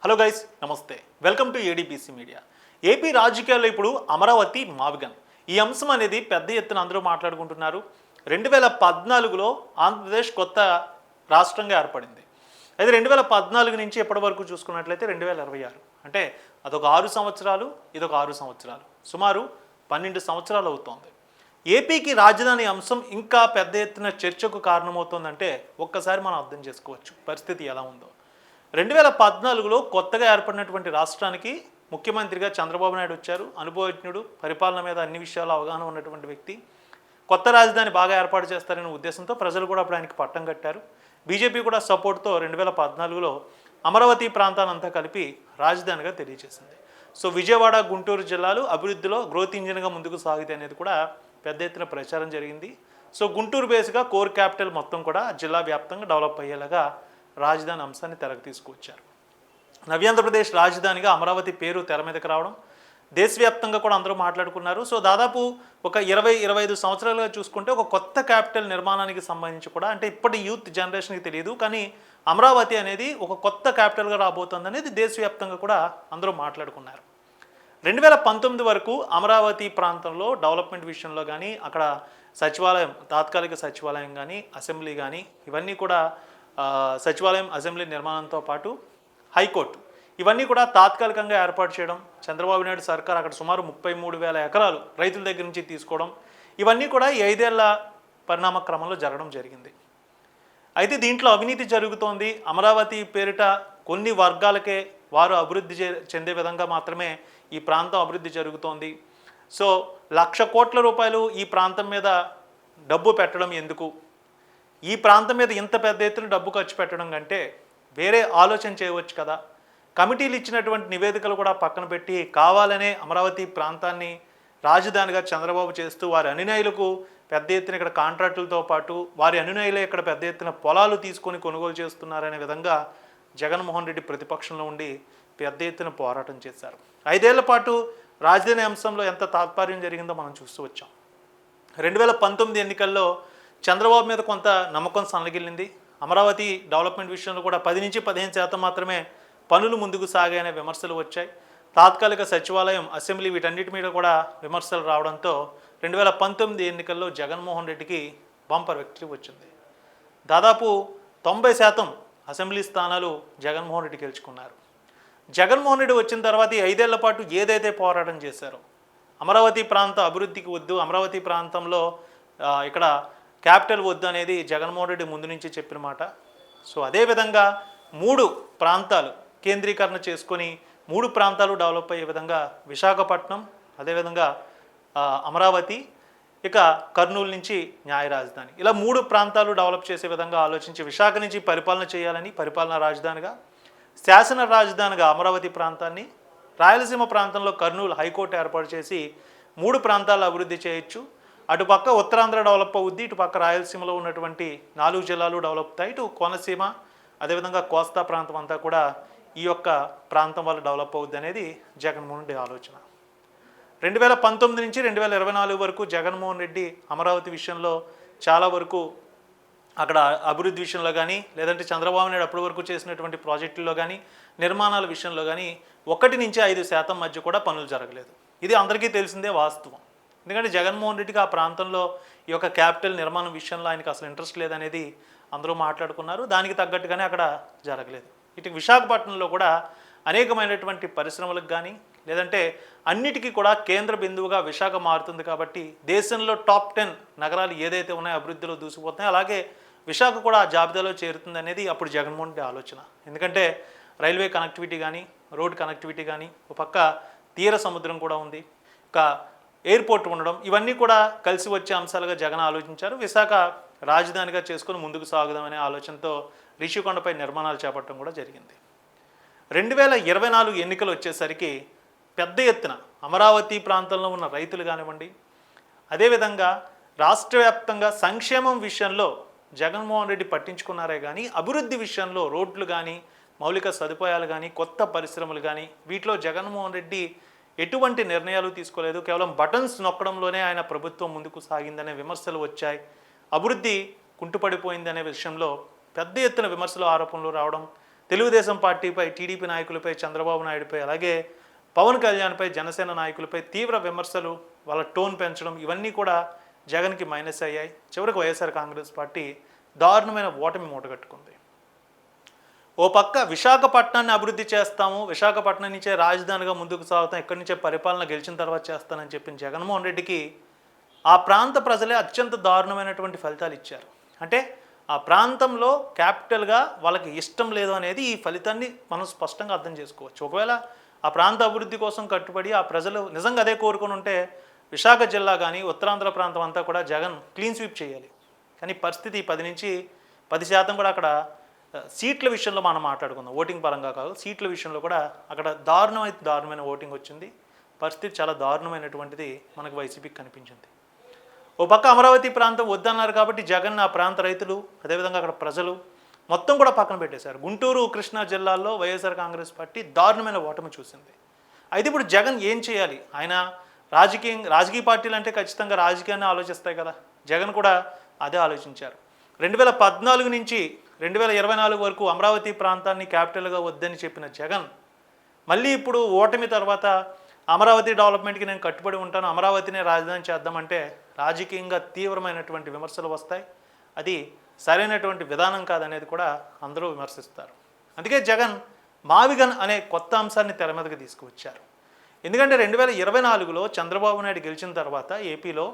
Hello guys, నమస్తే. Welcome to ADBC media. AP రాజకీయాల్లో ఇప్పుడు అమరావతి మావిగన్ ఈ అంశం అనేది పెద్ద ఎత్తున అందరూ మాట్లాడుకుంటున్నారు. 2014లో ఆంధ్రప్రదేశ్ కొత్త రాష్ట్రంగా ఏర్పడింది. అయితే 2014 నుంచి ఎప్పటి వరకు చూసుకున్నట్లయితే 2026, అంటే అదొక 6 సంవత్సరాలు, ఇదొక 6 సంవత్సరాలు, సుమారు 12 సంవత్సరాలు అవుతోంది. ఏపీకి రాజధాని అంశం ఇంకా పెద్ద ఎత్తున చర్చకు కారణమవుతోందంటే ఒక్కసారి మనం అర్థం చేసుకోవచ్చు పరిస్థితి ఎలా ఉందో. 2014లో కొత్తగా ఏర్పడినటువంటి రాష్ట్రానికి ముఖ్యమంత్రిగా చంద్రబాబు నాయుడు వచ్చారు. అనుభవజ్ఞుడు, పరిపాలన మీద అన్ని విషయాలు అవగాహన ఉన్నటువంటి వ్యక్తి. కొత్త రాజధాని బాగా ఏర్పాటు చేస్తారనే ఉద్దేశంతో ప్రజలు కూడా అప్పుడు ఆయనకి పట్టం కట్టారు. బీజేపీ కూడా సపోర్ట్తో 2014లో అమరావతి ప్రాంతానంతా కలిపి రాజధానిగా తెలియజేసింది. సో విజయవాడ, గుంటూరు జిల్లాలు అభివృద్ధిలో గ్రోత్ ఇంజిన్గా ముందుకు సాగుతాయి అనేది కూడా పెద్ద ఎత్తున ప్రచారం జరిగింది. సో గుంటూరు బేస్గా కోర్ క్యాపిటల్ మొత్తం కూడా జిల్లా వ్యాప్తంగా డెవలప్ అయ్యేలాగా రాజధాని అంశాన్ని తెరకు తీసుకువచ్చారు. నవ్యాంధ్రప్రదేశ్ రాజధానిగా అమరావతి పేరు తెర మీదకి రావడం దేశవ్యాప్తంగా కూడా అందరూ మాట్లాడుకున్నారు. సో దాదాపు ఒక 20-25 సంవత్సరాలుగా చూసుకుంటే ఒక కొత్త క్యాపిటల్ నిర్మాణానికి సంబంధించి కూడా, అంటే ఇప్పటి యూత్ జనరేషన్కి తెలియదు కానీ అమరావతి అనేది ఒక కొత్త క్యాపిటల్గా రాబోతుంది అనేది దేశవ్యాప్తంగా కూడా అందరూ మాట్లాడుకున్నారు. 2019 వరకు అమరావతి ప్రాంతంలో డెవలప్మెంట్ విషయంలో కానీ, అక్కడ సచివాలయం, తాత్కాలిక సచివాలయం కానీ, అసెంబ్లీ కానీ, ఇవన్నీ కూడా సచివాలయం, అసెంబ్లీ నిర్మాణంతో పాటు హైకోర్టు, ఇవన్నీ కూడా తాత్కాలికంగా ఏర్పాటు చేయడం, చంద్రబాబు నాయుడు సర్కార్ అక్కడ సుమారు 33,000 ఎకరాలు రైతుల దగ్గర నుంచి తీసుకోవడం, ఇవన్నీ కూడా ఈ 5 ఏళ్ల పరిణామ క్రమంలో జరగడం జరిగింది. అయితే దీంట్లో అవినీతి జరుగుతోంది. అమరావతి పేరిట కొన్ని వర్గాలకే వారు అభివృద్ధి చెందే విధంగా మాత్రమే ఈ ప్రాంతం అభివృద్ధి జరుగుతోంది. సో 1,00,000 కోట్ల రూపాయలు ఈ ప్రాంతం మీద డబ్బు పెట్టడం ఎందుకు, ఈ ప్రాంతం మీద ఇంత పెద్ద ఎత్తున డబ్బు ఖర్చు పెట్టడం కంటే వేరే ఆలోచన చేయవచ్చు కదా. కమిటీలు ఇచ్చినటువంటి నివేదికలు కూడా పక్కన పెట్టి కావాలనే అమరావతి ప్రాంతాన్ని రాజధానిగా చంద్రబాబు చేస్తూ వారి అనునాయులకు పెద్ద ఎత్తున ఇక్కడ కాంట్రాక్టులతో పాటు వారి అనునాయులే ఇక్కడ పెద్ద ఎత్తున పొలాలు తీసుకొని కొనుగోలు చేస్తున్నారనే విధంగా జగన్మోహన్ రెడ్డి ప్రతిపక్షంలో ఉండి పెద్ద ఎత్తున పోరాటం చేశారు. 5 ఏళ్ల పాటు రాజధాని అంశంలో ఎంత తాత్పర్యం జరిగిందో మనం చూస్తూ వచ్చాం. 2019 ఎన్నికల్లో చంద్రబాబు మీద కొంత నమ్మకం సన్నగిల్లింది. అమరావతి డెవలప్మెంట్ విషయంలో కూడా 10-15% మాత్రమే పనులు ముందుకు సాగాయనే విమర్శలు వచ్చాయి. తాత్కాలిక సచివాలయం, అసెంబ్లీ, వీటన్నిటి మీద కూడా విమర్శలు రావడంతో 2019 ఎన్నికల్లో జగన్మోహన్ రెడ్డికి బంపర్ విక్టరీ వచ్చింది. దాదాపు 90% అసెంబ్లీ స్థానాలు జగన్మోహన్ రెడ్డి గెలుచుకున్నారు. జగన్మోహన్ రెడ్డి వచ్చిన తర్వాత ఈ 5 ఏళ్ల పాటు ఏదైతే పోరాటం చేశారో, అమరావతి ప్రాంత అభివృద్ధికి వద్దు, అమరావతి ప్రాంతంలో ఇక్కడ క్యాపిటల్ వద్దు అనేది జగన్మోహన్ రెడ్డి ముందు నుంచి చెప్పిన మాట. సో అదేవిధంగా 3 ప్రాంతాలు కేంద్రీకరణ చేసుకొని 3 ప్రాంతాలు డెవలప్ అయ్యే విధంగా విశాఖపట్నం, అదేవిధంగా అమరావతి, ఇక కర్నూలు నుంచి న్యాయ రాజధాని, ఇలా 3 ప్రాంతాలు డెవలప్ చేసే విధంగా ఆలోచించి విశాఖ నుంచి పరిపాలన చేయాలని, పరిపాలనా రాజధానిగా, శాసన రాజధానిగా అమరావతి ప్రాంతాన్ని, రాయలసీమ ప్రాంతంలో కర్నూలు హైకోర్టు ఏర్పాటు చేసి 3 ప్రాంతాలు అభివృద్ధి చేయొచ్చు. అటుపక్క ఉత్తరాంధ్ర డెవలప్ అవుద్ది, ఇటుపక్క రాయలసీమలో ఉన్నటువంటి 4 జిల్లాలు డెవలప్ అవుతాయి, ఇటు కోనసీమ, అదేవిధంగా కోస్తా ప్రాంతం అంతా కూడా ఈ యొక్క ప్రాంతం వల్ల డెవలప్ అవుద్ది అనేది జగన్మోహన్ రెడ్డి ఆలోచన. 2019 నుంచి 2024 వరకు జగన్మోహన్ రెడ్డి అమరావతి విషయంలో చాలా వరకు అక్కడ అభివృద్ధి విషయంలో కానీ, లేదంటే చంద్రబాబు నాయుడు అప్పటి వరకు చేసినటువంటి ప్రాజెక్టుల్లో కానీ, నిర్మాణాల విషయంలో కానీ 1-5% మధ్య కూడా పనులు జరగలేదు. ఇది అందరికీ తెలిసిందే వాస్తవం. ఎందుకంటే జగన్మోహన్ రెడ్డికి ఆ ప్రాంతంలో ఈ యొక్క క్యాపిటల్ నిర్మాణం విషయంలో ఆయనకు అసలు ఇంట్రెస్ట్ లేదనేది అందరూ మాట్లాడుకున్నారు. దానికి తగ్గట్టుగానే అక్కడ జరగలేదు. ఇటు విశాఖపట్నంలో కూడా అనేకమైనటువంటి పరిశ్రమలకు కానీ, లేదంటే అన్నిటికీ కూడా కేంద్ర బిందువుగా విశాఖ మారుతుంది కాబట్టి దేశంలో టాప్ 10 నగరాలు ఏదైతే ఉన్నాయో అభివృద్ధిలో దూసుకుపోతున్నాయో అలాగే విశాఖ కూడా ఆ జాబితాలో చేరుతుంది అనేది అప్పుడు జగన్మోహన్ రెడ్డి ఆలోచన. ఎందుకంటే రైల్వే కనెక్టివిటీ కానీ, రోడ్ కనెక్టివిటీ కానీ, ఒక పక్క తీర సముద్రం కూడా ఉంది, ఒక ఎయిర్పోర్ట్ ఉండడం, ఇవన్నీ కూడా కలిసి వచ్చే అంశాలుగా జగన్ ఆలోచించారు. విశాఖ రాజధానిగా చేసుకుని ముందుకు సాగుదామనే ఆలోచనతో రిషికొండపై నిర్మాణాలు చేపట్టడం కూడా జరిగింది. 2024 ఎన్నికలు వచ్చేసరికి పెద్ద ఎత్తున అమరావతి ప్రాంతంలో ఉన్న రైతులు కానివ్వండి, అదేవిధంగా రాష్ట్ర వ్యాప్తంగా సంక్షేమం విషయంలో జగన్మోహన్ రెడ్డి పట్టించుకున్నారే కానీ అభివృద్ధి విషయంలో రోడ్లు కానీ, మౌలిక సదుపాయాలు కానీ, కొత్త పరిశ్రమలు కానీ వీటిలో జగన్మోహన్ రెడ్డి ఎటువంటి నిర్ణయాలు తీసుకోలేదు. కేవలం బటన్స్ నొక్కడంలోనే ఆయన ప్రభుత్వం ముందుకు సాగిందనే విమర్శలు వచ్చాయి. అభివృద్ధి కుంటుపడిపోయిందనే విషయంలో పెద్ద ఎత్తున విమర్శలు, ఆరోపణలు రావడం, తెలుగుదేశం పార్టీపై, టీడీపీ నాయకులపై, చంద్రబాబు నాయుడుపై, అలాగే పవన్ కళ్యాణ్పై, జనసేన నాయకులపై తీవ్ర విమర్శలు, వాళ్ళ టోన్ పెంచడం ఇవన్నీ కూడా జగన్కి మైనస్ అయ్యాయి. చివరికి వైఎస్ఆర్ కాంగ్రెస్ పార్టీ దారుణమైన ఓటమి మూటగట్టుకుంది. ఓ పక్క విశాఖపట్నాన్ని అభివృద్ధి చేస్తాము, విశాఖపట్నం నుంచే రాజధానిగా ముందుకు సాగుతాం, ఇక్కడి నుంచే పరిపాలన గెలిచిన తర్వాత చేస్తానని చెప్పిన జగన్మోహన్ రెడ్డికి ఆ ప్రాంత ప్రజలే అత్యంత దారుణమైనటువంటి ఫలితాలు ఇచ్చారు. అంటే ఆ ప్రాంతంలో క్యాపిటల్గా వాళ్ళకి ఇష్టం లేదు అనేది ఈ ఫలితాన్ని మనం స్పష్టంగా అర్థం చేసుకోవచ్చు. ఒకవేళ ఆ ప్రాంత అభివృద్ధి కోసం కట్టుబడి ఆ ప్రజలు నిజంగా అదే కోరుకొని ఉంటే విశాఖ జిల్లా కానీ ఉత్తరాంధ్ర ప్రాంతం అంతా కూడా జగన్ క్లీన్ స్వీప్ చేయాలి. కానీ పరిస్థితి 10 నుంచి 10% కూడా అక్కడ సీట్ల విషయంలో మనం మాట్లాడుకుందాం, ఓటింగ్ పరంగా కాదు, సీట్ల విషయంలో కూడా అక్కడ దారుణమైన ఓటింగ్ వచ్చింది. పరిస్థితి చాలా దారుణమైనటువంటిది మనకు వైసీపీకి కనిపించింది. ఓ పక్క అమరావతి ప్రాంతం వద్దన్నారు కాబట్టి జగన్ ఆ ప్రాంత రైతులు, అదేవిధంగా అక్కడ ప్రజలు మొత్తం కూడా పక్కన పెట్టేశారు. గుంటూరు, కృష్ణా జిల్లాల్లో వైఎస్ఆర్ కాంగ్రెస్ పార్టీ దారుణమైన ఓటమి చూసింది. అయితే ఇప్పుడు జగన్ ఏం చేయాలి? ఆయన రాజకీయ పార్టీలు అంటే ఖచ్చితంగా రాజకీయాన్ని ఆలోచిస్తాయి కదా. జగన్ కూడా అదే ఆలోచించారు. 2014 నుంచి 2024 వరకు అమరావతి ప్రాంతాన్ని క్యాపిటల్గా వద్దని చెప్పిన జగన్ మళ్ళీ ఇప్పుడు ఓటమి తర్వాత అమరావతి డెవలప్మెంట్కి నేను కట్టుబడి ఉంటాను, అమరావతినే రాజధాని చేద్దామంటే రాజకీయంగా తీవ్రమైనటువంటి విమర్శలు వస్తాయి. అది సరైనటువంటి విధానం కాదనేది కూడా అందరూ విమర్శిస్తారు. అందుకే జగన్ మావిగన్ అనే కొత్త అంశాన్ని తెర మీదకి తీసుకువచ్చారు. ఎందుకంటే 2024లో చంద్రబాబు నాయుడు గెలిచిన తర్వాత ఏపీలో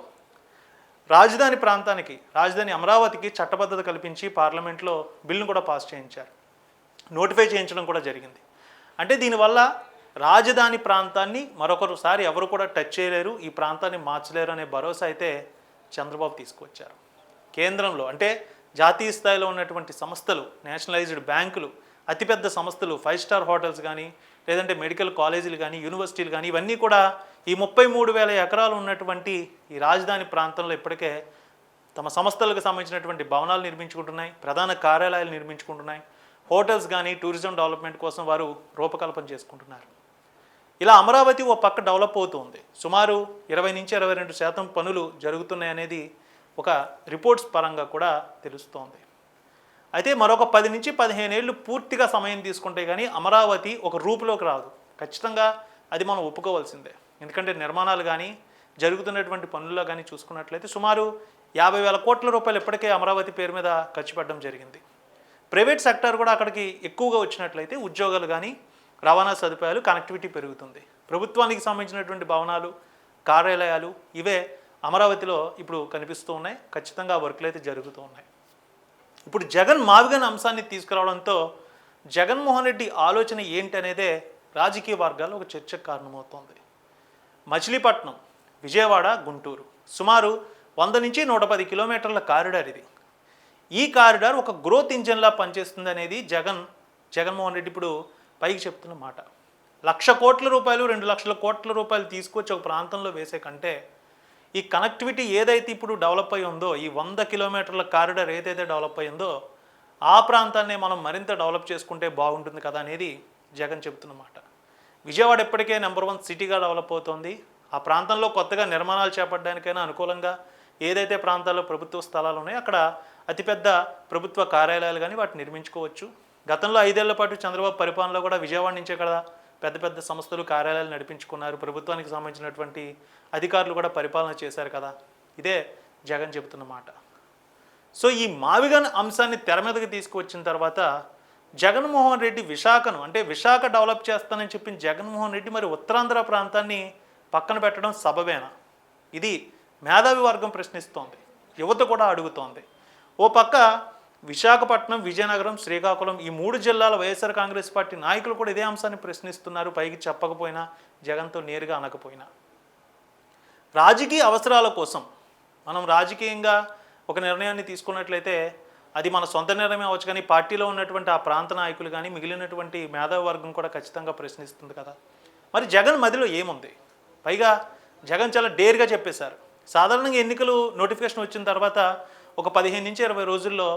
రాజధాని ప్రాంతానికి, రాజధాని అమరావతికి చట్టబద్ధత కల్పించి పార్లమెంట్లో బిల్లును కూడా పాస్ చేయించారు, నోటిఫై చేయించడం కూడా జరిగింది. అంటే దీనివల్ల రాజధాని ప్రాంతాన్ని మరొకసారి ఎవరు కూడా టచ్ చేయలేరు, ఈ ప్రాంతాన్ని మార్చలేరు అనే భరోసా అయితే చంద్రబాబు తీసుకువచ్చారు. కేంద్రంలో అంటే జాతీయ స్థాయిలో ఉన్నటువంటి సంస్థలు, నేషనలైజ్డ్ బ్యాంకులు, అతిపెద్ద సంస్థలు, 5 స్టార్ హోటల్స్ కానీ, లేదంటే మెడికల్ కాలేజీలు కానీ, యూనివర్సిటీలు కానీ, ఇవన్నీ కూడా ఈ 33,000 ఎకరాలు ఉన్నటువంటి ఈ రాజధాని ప్రాంతంలో ఇప్పటికే తమ సంస్థలకు సంబంధించినటువంటి భవనాలు నిర్మించుకుంటున్నాయి, ప్రధాన కార్యాలయాలు నిర్మించుకుంటున్నాయి, హోటల్స్ కానీ టూరిజం డెవలప్మెంట్ కోసం వారు రూపకల్పన చేసుకుంటున్నారు. ఇలా అమరావతి ఓ పక్క డెవలప్ అవుతుంది. సుమారు 20 నుంచి 22% పనులు జరుగుతున్నాయనేది ఒక రిపోర్ట్స్ పరంగా కూడా తెలుస్తోంది. అయితే మరొక 10 నుంచి 15 ఏళ్ళు పూర్తిగా సమయం తీసుకుంటే కానీ అమరావతి ఒక రూపులోకి రాదు. ఖచ్చితంగా అది మనం ఒప్పుకోవాల్సిందే. ఎందుకంటే నిర్మాణాలు కానీ జరుగుతున్నటువంటి పనుల్లో కానీ చూసుకున్నట్లయితే సుమారు 50,000 కోట్ల రూపాయలు ఇప్పటికే అమరావతి పేరు మీద ఖర్చు పెట్టడం జరిగింది. ప్రైవేట్ సెక్టర్ కూడా అక్కడికి ఎక్కువగా వచ్చినట్లయితే ఉద్యోగాలు కానీ, రవాణా సదుపాయాలు, కనెక్టివిటీ పెరుగుతుంది. ప్రభుత్వానికి సంబంధించినటువంటి భవనాలు, కార్యాలయాలు ఇవే అమరావతిలో ఇప్పుడు కనిపిస్తూ ఉన్నాయి. ఖచ్చితంగా వర్క్లు అయితే జరుగుతూ ఉన్నాయి. ఇప్పుడు జగన్ మావిగన్ అంశాన్ని తీసుకురావడంతో జగన్మోహన్ రెడ్డి ఆలోచన ఏంటి అనేదే రాజకీయ వర్గాల్లో ఒక చర్చకు కారణమవుతోంది. మచిలీపట్నం, విజయవాడ, గుంటూరు సుమారు 100 నుంచి 110 కిలోమీటర్ల కారిడార్ ఇది. ఈ కారిడార్ ఒక గ్రోత్ ఇంజన్లా పనిచేస్తుంది అనేది జగన్మోహన్ రెడ్డి ఇప్పుడు పైకి చెప్తున్న మాట. 1,00,000 కోట్ల రూపాయలు, 2,00,000 కోట్ల రూపాయలు తీసుకొచ్చి ఒక ప్రాంతంలో వేసే కంటే ఈ కనెక్టివిటీ ఏదైతే ఇప్పుడు డెవలప్ అయి ఉందో, ఈ 100 కిలోమీటర్ల కారిడార్ ఏదైతే డెవలప్ అయ్యిందో ఆ ప్రాంతాన్ని మనం మరింత డెవలప్ చేసుకుంటే బాగుంటుంది కదా అనేది జగన్ చెబుతున్నమాట. విజయవాడ ఇప్పటికే నెంబర్ 1 సిటీగా డెవలప్ అవుతోంది. ఆ ప్రాంతంలో కొత్తగా నిర్మాణాలు చేపట్టడానికైనా అనుకూలంగా ఏదైతే ప్రాంతాల్లో ప్రభుత్వ స్థలాలు ఉన్నాయో అక్కడ అతిపెద్ద ప్రభుత్వ కార్యాలయాలు కానీ వాటిని నిర్మించుకోవచ్చు. గతంలో 5 ఏళ్ల పాటు చంద్రబాబు పరిపాలనలో కూడా విజయవాడ నుంచే కదా పెద్ద పెద్ద సంస్థలు, కార్యాలయాలు నడిపించుకున్నారు. ప్రభుత్వానికి సంబంధించినటువంటి అధికారులు కూడా పరిపాలన చేశారు కదా. ఇదే జగన్ చెబుతున్న మాట. సో ఈ మావిగన్ అంశాన్ని తెర మీదకి తీసుకువచ్చిన తర్వాత జగన్మోహన్ రెడ్డి విశాఖను, అంటే విశాఖ డెవలప్ చేస్తానని చెప్పిన జగన్మోహన్ రెడ్డి మరి ఉత్తరాంధ్ర ప్రాంతాన్ని పక్కన పెట్టడం సబబేనా? ఇది మేధావి వర్గం ప్రశ్నిస్తోంది, యువత కూడా అడుగుతోంది. ఓ పక్క విశాఖపట్నం, విజయనగరం, శ్రీకాకుళం ఈ 3 జిల్లాల వైఎస్ఆర్ కాంగ్రెస్ పార్టీ నాయకులు కూడా ఇదే అంశాన్ని ప్రశ్నిస్తున్నారు. పైకి చెప్పకపోయినా, జగన్తో నేరుగా అనకపోయినా. రాజకీయ అవసరాల కోసం మనం రాజకీయంగా ఒక నిర్ణయాన్ని తీసుకున్నట్లయితే అది మన సొంత నిర్ణయం అవ్వచ్చు, కానీ పార్టీలో ఉన్నటువంటి ఆ ప్రాంత నాయకులు కానీ మిగిలినటువంటి మేధావి వర్గం కూడా ఖచ్చితంగా ప్రశ్నిస్తుంది కదా. మరి జగన్ మదిలో ఏముంది? పైగా జగన్ చాలా డేర్గా చెప్పేశారు. సాధారణంగా ఎన్నికలు నోటిఫికేషన్ వచ్చిన తర్వాత ఒక 15 నుంచి 20 రోజుల్లో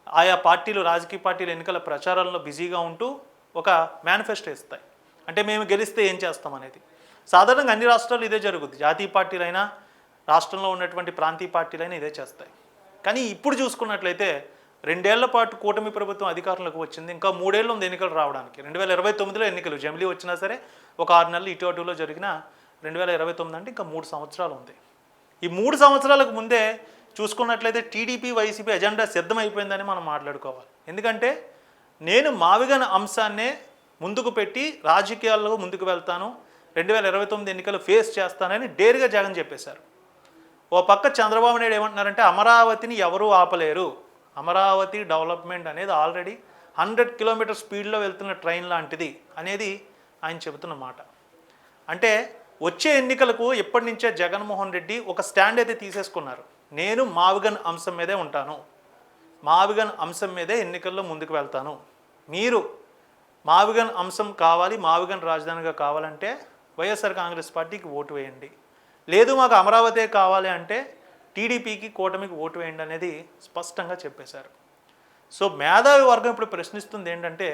ఆయా పార్టీలు, రాజకీయ పార్టీలు ఎన్నికల ప్రచారాల్లో బిజీగా ఉంటూ ఒక మేనిఫెస్టో ఇస్తాయి. అంటే మేము గెలిస్తే ఏం చేస్తామనేది. సాధారణంగా అన్ని రాష్ట్రాలు ఇదే జరుగుతుంది. జాతీయ పార్టీలైనా, రాష్ట్రంలో ఉన్నటువంటి ప్రాంతీయ పార్టీలైనా ఇదే చేస్తాయి. కానీ ఇప్పుడు చూసుకున్నట్లయితే 2 ఏళ్ల పాటు కూటమి ప్రభుత్వం అధికారంలోకి వచ్చింది. ఇంకా 3 ఏళ్ళు ఉంది ఎన్నికలు రావడానికి. 2029లో ఎన్నికలు జమిలీ వచ్చినా సరే ఒక 6 నెలలు ఇటు అటులో జరిగిన 2029 అంటే ఇంకా 3 సంవత్సరాలు ఉంది. ఈ 3 సంవత్సరాలకు ముందే చూసుకున్నట్లయితే టీడీపీ వైసీపీ ఎజెండా సిద్ధమైపోయిందని మనం మాట్లాడుకోవాలి. ఎందుకంటే నేను మావిగన్ అంశాన్నే ముందుకు పెట్టి రాజకీయాల్లో ముందుకు వెళ్తాను, 2029 ఎన్నికలు ఫేస్ చేస్తానని డేర్గా జగన్ చెప్పేశారు. ఓ పక్క చంద్రబాబు నాయుడు ఏమంటున్నారంటే అమరావతిని ఎవరూ ఆపలేరు, అమరావతి డెవలప్మెంట్ అనేది ఆల్రెడీ 100 కిలోమీటర్ స్పీడ్లో వెళ్తున్న ట్రైన్ లాంటిది అనేది ఆయన చెబుతున్న మాట. అంటే వచ్చే ఎన్నికలకు ఎప్పటి నుంచే జగన్మోహన్ రెడ్డి ఒక స్టాండ్ అయితే తీసేసుకున్నారు. నేను మావిగన్ అంశం మీదే ఉంటాను, మావిగన్ అంశం మీదే ఎన్నికల్లో ముందుకు వెళ్తాను, మీరు మావిగన్ అంశం కావాలి, మావిగన్ రాజధానిగా కావాలంటే వైఎస్ఆర్ కాంగ్రెస్ పార్టీకి ఓటు వేయండి, లేదు మాకు అమరావతి కావాలి అంటే టీడీపీకి కూటమికి ఓటు వేయండి అనేది స్పష్టంగా చెప్పేశారు. సో మేధావి వర్గం ఇప్పుడు ప్రశ్నిస్తుంది ఏంటంటే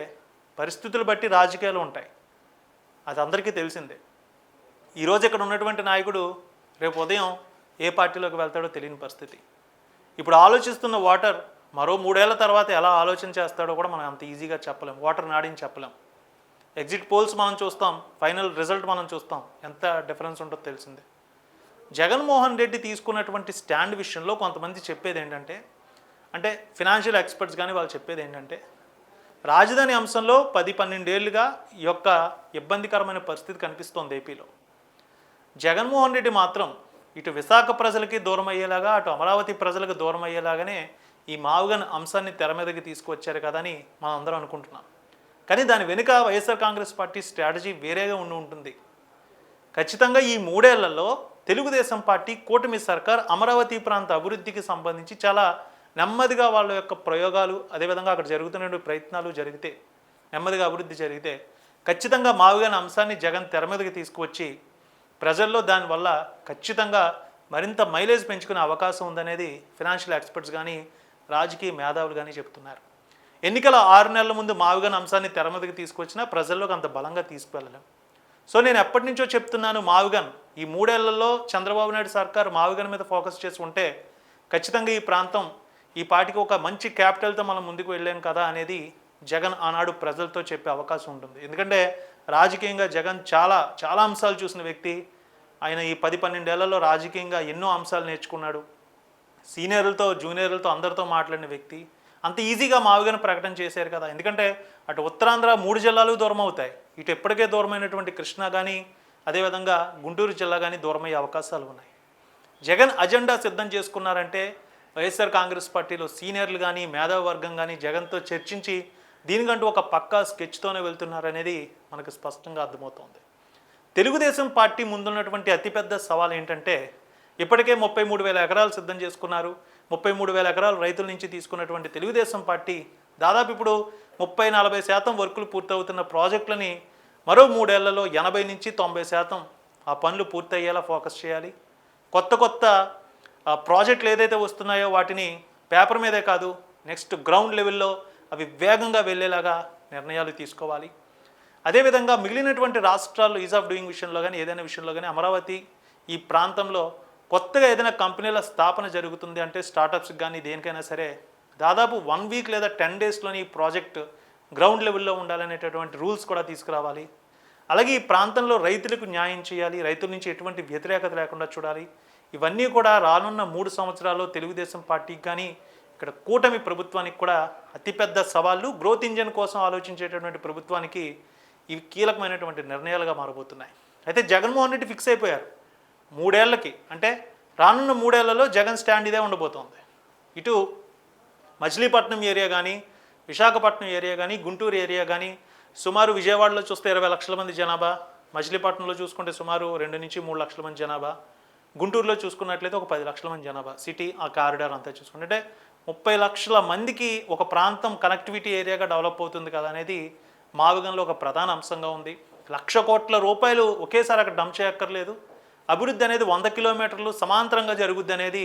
పరిస్థితులు బట్టి రాజకీయాలు ఉంటాయి, అది అందరికీ తెలిసిందే. ఈరోజు ఇక్కడ ఉన్నటువంటి నాయకుడు రేపు ఉదయం ఏ పార్టీలోకి వెళ్తాడో తెలియని పరిస్థితి. ఇప్పుడు ఆలోచిస్తున్న ఓటర్ మరో 3 ఏళ్ల తర్వాత ఎలా ఆలోచన చేస్తాడో కూడా మనం అంత ఈజీగా చెప్పలేం, ఓటర్ నాడిని చెప్పలేం. ఎగ్జిట్ పోల్స్ మనం చూస్తాం, ఫైనల్ రిజల్ట్ మనం చూస్తాం, ఎంత డిఫరెన్స్ ఉంటుందో తెలిసిందే. జగన్మోహన్ రెడ్డి తీసుకున్నటువంటి స్టాండ్ విషయంలో కొంతమంది చెప్పేది ఏంటంటే, అంటే ఫినాన్షియల్ ఎక్స్పర్ట్స్ కానీ వాళ్ళు చెప్పేది ఏంటంటే రాజధాని అంశంలో 10-12 ఏళ్ళుగా ఈ యొక్క ఇబ్బందికరమైన పరిస్థితి కనిపిస్తోంది ఏపీలో. జగన్మోహన్ రెడ్డి మాత్రం ఇటు విశాఖ ప్రజలకి దూరం అయ్యేలాగా, అటు అమరావతి ప్రజలకు దూరం అయ్యేలాగానే ఈ మావిగన్ అంశాన్ని తెర మీదకి తీసుకువచ్చారు కదా అని మనం అందరం అనుకుంటున్నాం. కానీ దాని వెనుక వైఎస్ఆర్ కాంగ్రెస్ పార్టీ స్ట్రాటజీ వేరేగా ఉంటుంది. ఖచ్చితంగా ఈ 3 ఏళ్లలో తెలుగుదేశం పార్టీ కూటమి సర్కార్ అమరావతి ప్రాంత అభివృద్ధికి సంబంధించి చాలా నెమ్మదిగా వాళ్ళ యొక్క ప్రయోగాలు, అదేవిధంగా అక్కడ జరుగుతున్న ప్రయత్నాలు జరిగితే, నెమ్మదిగా అభివృద్ధి జరిగితే ఖచ్చితంగా మావిగన్ అంశాన్ని జగన్ తెర మీదకి తీసుకువచ్చి ప్రజల్లో దానివల్ల ఖచ్చితంగా మరింత మైలేజ్ పెంచుకునే అవకాశం ఉందనేది ఫినాన్షియల్ ఎక్స్పర్ట్స్ కానీ రాజకీయ మేధావులు కానీ చెప్తున్నారు. ఎన్నికల 6 నెలల ముందు మావిగన్ అంశాన్ని తెర మీదకి తీసుకొచ్చినా ప్రజల్లోకి అంత బలంగా తీసుకువెళ్ళలేం. సో నేను ఎప్పటి నుంచో చెప్తున్నాను, మావిగన్ ఈ 3 ఏళ్లలో చంద్రబాబు నాయుడు సర్కారు మావిగన్ మీద ఫోకస్ చేసి ఉంటే ఖచ్చితంగా ఈ ప్రాంతం ఈ పార్టీకి ఒక మంచి క్యాపిటల్తో మనం ముందుకు వెళ్ళాం కదా అనేది జగన్ ఆనాడు ప్రజలతో చెప్పే అవకాశం ఉంటుంది. ఎందుకంటే రాజకీయంగా జగన్ చాలా చాలా అంశాలు చూసిన వ్యక్తి. ఆయన ఈ 10-12 ఏళ్లలో రాజకీయంగా ఎన్నో అంశాలు నేర్చుకున్నాడు. సీనియర్లతో జూనియర్లతో అందరితో మాట్లాడిన వ్యక్తి. అంత ఈజీగా మావిగన్ ప్రకటన చేశారు కదా. ఎందుకంటే అటు ఉత్తరాంధ్ర 3 జిల్లాలు దూరం అవుతాయి, ఇటు ఎప్పటికే దూరమైనటువంటి కృష్ణా కానీ అదేవిధంగా గుంటూరు జిల్లా కానీ దూరమయ్యే అవకాశాలు ఉన్నాయి. జగన్ అజెండా సిద్ధం చేసుకున్నారంటే వైఎస్ఆర్ కాంగ్రెస్ పార్టీలో సీనియర్లు కానీ మేధావి వర్గం కానీ జగన్తో చర్చించి దీనికంటూ ఒక పక్కా స్కెచ్తోనే వెళ్తున్నారనేది మనకు స్పష్టంగా అర్థమవుతోంది. తెలుగుదేశం పార్టీ ముందున్నటువంటి అతిపెద్ద సవాల్ ఏంటంటే ఇప్పటికే 33,000 ఎకరాలు సిద్ధం చేసుకున్నారు. 33,000 ఎకరాలు రైతుల నుంచి తీసుకున్నటువంటి తెలుగుదేశం పార్టీ దాదాపు ఇప్పుడు 30-40% వర్కులు పూర్తవుతున్న ప్రాజెక్టులని మరో 3 ఏళ్లలో 80-90% ఆ పనులు పూర్తయ్యేలా ఫోకస్ చేయాలి. కొత్త ప్రాజెక్టులు ఏదైతే వస్తున్నాయో వాటిని పేపర్ మీదే కాదు, నెక్స్ట్ గ్రౌండ్ లెవెల్లో అవి వేగంగా వెళ్ళేలాగా నిర్ణయాలు తీసుకోవాలి. అదేవిధంగా మిగిలినటువంటి రాష్ట్రాల్లో ఈజ్ ఆఫ్ డూయింగ్ విషయంలో కానీ ఏదైనా విషయంలో కానీ అమరావతి ఈ ప్రాంతంలో కొత్తగా ఏదైనా కంపెనీల స్థాపన జరుగుతుంది అంటే స్టార్టప్స్కి కానీ దేనికైనా సరే దాదాపు 1 వీక్ లేదా 10 డేస్లోని ఈ ప్రాజెక్ట్ గ్రౌండ్ లెవెల్లో ఉండాలనేటటువంటి రూల్స్ కూడా తీసుకురావాలి. అలాగే ఈ ప్రాంతంలో రైతులకు న్యాయం చేయాలి, రైతుల నుంచి ఎటువంటి వ్యతిరేకత లేకుండా చూడాలి. ఇవన్నీ కూడా రానున్న 3 సంవత్సరాల్లో తెలుగుదేశం పార్టీకి కానీ ఇక్కడ కూటమి ప్రభుత్వానికి కూడా అతిపెద్ద సవాళ్ళు. గ్రోత్ ఇంజన్ కోసం ఆలోచించేటటువంటి ప్రభుత్వానికి ఇవి కీలకమైనటువంటి నిర్ణయాలుగా మారబోతున్నాయి. అయితే జగన్మోహన్ రెడ్డి ఫిక్స్ అయిపోయారు 3 ఏళ్లకి, అంటే రానున్న 3 ఏళ్లలో జగన్ స్టాండ్ ఇదే ఉండబోతోంది. ఇటు మచిలీపట్నం ఏరియా కానీ విశాఖపట్నం ఏరియా కానీ గుంటూరు ఏరియా కానీ సుమారు విజయవాడలో చూస్తే 20 లక్షల మంది జనాభా, మచిలీపట్నంలో చూసుకుంటే సుమారు 2-3 లక్షల మంది జనాభా, గుంటూరులో చూసుకున్నట్లయితే ఒక 10 లక్షల మంది జనాభా, సిటీ ఆ కారిడార్ అంతా చూసుకుంటే అంటే 30 లక్షల మందికి ఒక ప్రాంతం కనెక్టివిటీ ఏరియాగా డెవలప్ అవుతుంది కదా అనేది మావిగన్లో ఒక ప్రధాన అంశంగా ఉంది. 1,00,000 కోట్ల రూపాయలు ఒకేసారి అక్కడ డంప్ చేయక్కర్లేదు. అభివృద్ధి అనేది 100 కిలోమీటర్లు సమాంతరంగా జరుగుద్ది అనేది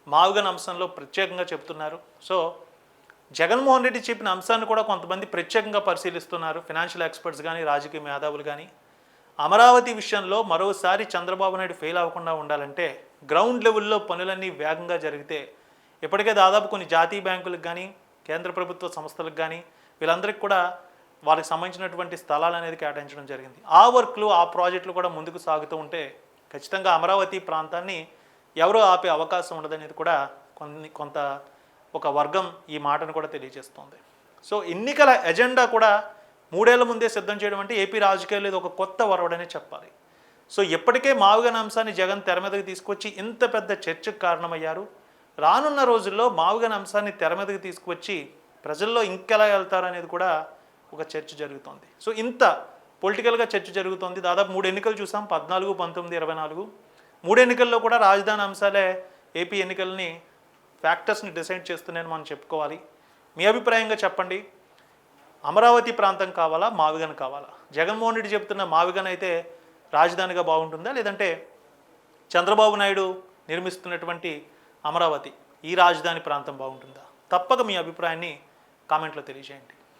మావిగన్ అంశంలో ప్రత్యేకంగా చెప్తున్నారు. సో జగన్మోహన్ రెడ్డి చెప్పిన అంశాన్ని కూడా కొంతమంది ప్రత్యేకంగా పరిశీలిస్తున్నారు, ఫినాన్షియల్ ఎక్స్పర్ట్స్ కానీ రాజకీయ మేధావులు కానీ. అమరావతి విషయంలో మరోసారి చంద్రబాబు నాయుడు ఫెయిల్ అవ్వకుండా ఉండాలంటే గ్రౌండ్ లెవెల్లో పనులన్నీ వేగంగా జరిగితే ఇప్పటికే దాదాపు కొన్ని జాతీయ బ్యాంకులకు కానీ కేంద్ర ప్రభుత్వ సంస్థలకు కానీ వీళ్ళందరికీ కూడా వారికి సంబంధించినటువంటి స్థలాలు అనేది కేటాయించడం జరిగింది. ఆ వర్క్లు ఆ ప్రాజెక్టులు కూడా ముందుకు సాగుతూ ఉంటే ఖచ్చితంగా అమరావతి ప్రాంతాన్ని ఎవరో ఆపే అవకాశం ఉండదనేది కూడా కొంత ఒక వర్గం ఈ మాటను కూడా తెలియజేస్తోంది. సో ఎన్నికల ఎజెండా కూడా 3 ఏళ్ల ముందే సిద్ధం చేయడం అంటే ఏపీ రాజకీయాల్లో ఇది ఒక కొత్త వరవడనే చెప్పాలి. సో ఇప్పటికే మావుగన్ అంశాన్ని జగన్ తెర మీదకి తీసుకొచ్చి ఇంత పెద్ద చర్చకు కారణమయ్యారు. రానున్న రోజుల్లో మావుగన్ అంశాన్ని తెర మీదకి తీసుకువచ్చి ప్రజల్లో ఇంకెలా వెళ్తారు అనేది కూడా ఒక చర్చ జరుగుతోంది. సో ఇంత పొలిటికల్గా చర్చ జరుగుతోంది. దాదాపు 3 ఎన్నికలు చూసాం, 14, 19, 24. 3 ఎన్నికల్లో కూడా రాజధాని అంశాలే ఏపీ ఎన్నికల్ని ఫ్యాక్టర్స్ని డిసైడ్ చేస్తున్నాయని మనం చెప్పుకోవాలి. మీ అభిప్రాయంగా చెప్పండి, అమరావతి ప్రాంతం కావాలా, మావిగన్ కావాలా? జగన్మోహన్ రెడ్డి చెప్తున్న మావిగన్ అయితే రాజధానిగా బాగుంటుందా, లేదంటే చంద్రబాబు నాయుడు నిర్మిస్తున్నటువంటి అమరావతి ఈ రాజధాని ప్రాంతం బాగుంటుందా? తప్పక మీ అభిప్రాయాన్ని కామెంట్లో తెలియజేయండి.